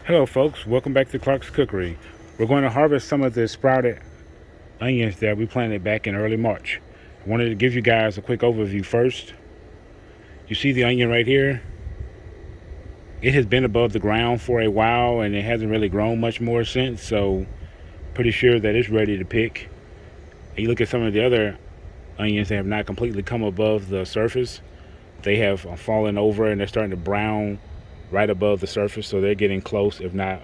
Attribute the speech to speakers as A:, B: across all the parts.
A: Hello folks, welcome back to Clark's Cookery. We're going to harvest some of the sprouted onions that we planted back in early March. I wanted to give you guys a quick overview first. You see the onion right here? It has been above the ground for a while and it hasn't really grown much more since, so pretty sure that it's ready to pick. And you look at some of the other onions that have not completely come above the surface. They have fallen over and they're starting to brown right above the surface, so they're getting close, if not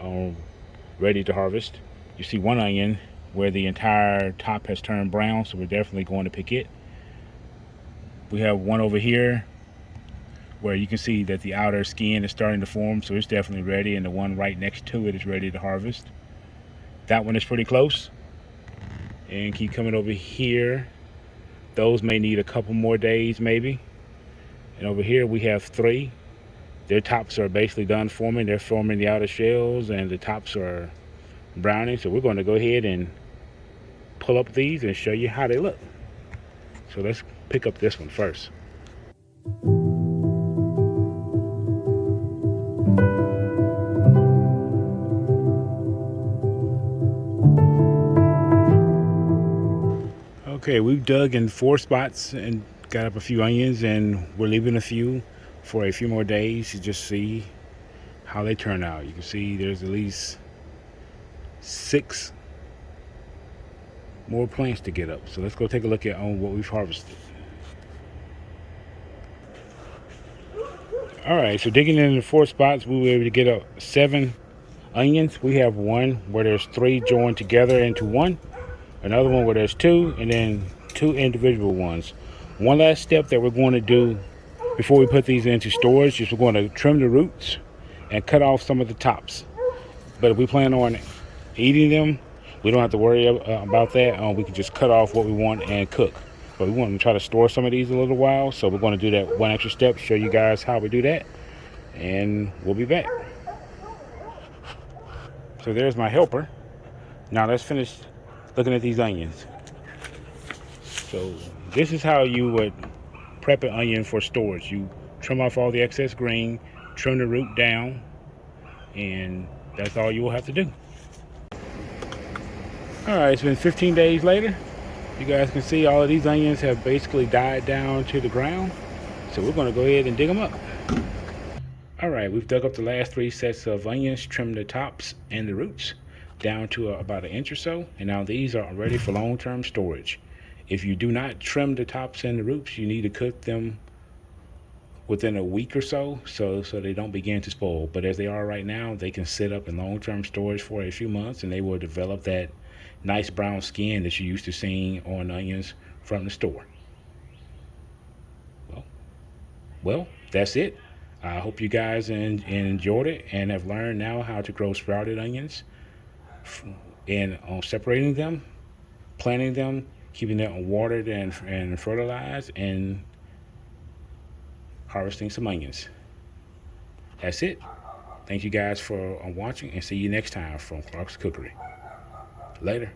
A: ready to harvest. You see one onion where the entire top has turned brown, so we're definitely going to pick it. We have one over here where you can see that the outer skin is starting to form, so it's definitely ready, and the one right next to it is ready to harvest. That one is pretty close. And keep coming over here. Those may need a couple more days maybe. And over here we have three. Their tops are basically done forming. They're forming the outer shells and the tops are browning. So we're going to go ahead and pull up these and show you how they look. So let's pick up this one first. Okay, we've dug in 4 spots and got up a few onions, and we're leaving a few for a few more days to just see how they turn out. You can see there's at least 6 more plants to get up. So let's go take a look at what we've harvested. All right, so digging in the 4 spots, we were able to get up 7 onions. We have one where there's 3 joined together into one, another one where there's 2, and then 2 individual ones. One last step that we're going to do before we put these into storage is we're going to trim the roots and cut off some of the tops. But if we plan on eating them, we don't have to worry about that. We can just cut off what we want and cook. But we want to try to store some of these a little while, so we're going to do that one extra step, show you guys how we do that, and we'll be back. So there's my helper. Now let's finish looking at these onions. So this is how you would prep an onion for storage. You trim off all the excess green, trim the root down, and that's all you will have to do. All right, it's been 15 days later. You guys can see all of these onions have basically died down to the ground. So we're gonna go ahead and dig them up. All right, we've dug up the last 3 sets of onions, trimmed the tops and the roots down to about 1 inch or so. And now these are ready for long-term storage. If you do not trim the tops and the roots, you need to cook them within a week or so they don't begin to spoil. But as they are right now, they can sit up in long-term storage for a few months and they will develop that nice brown skin that you're used to seeing on onions from the store. Well, that's it. I hope you guys enjoyed it and have learned now how to grow sprouted onions and separating them, planting them, keeping them watered and fertilized, and harvesting some onions. That's it. Thank you guys for watching, and see you next time from Clark's Cookery. Later.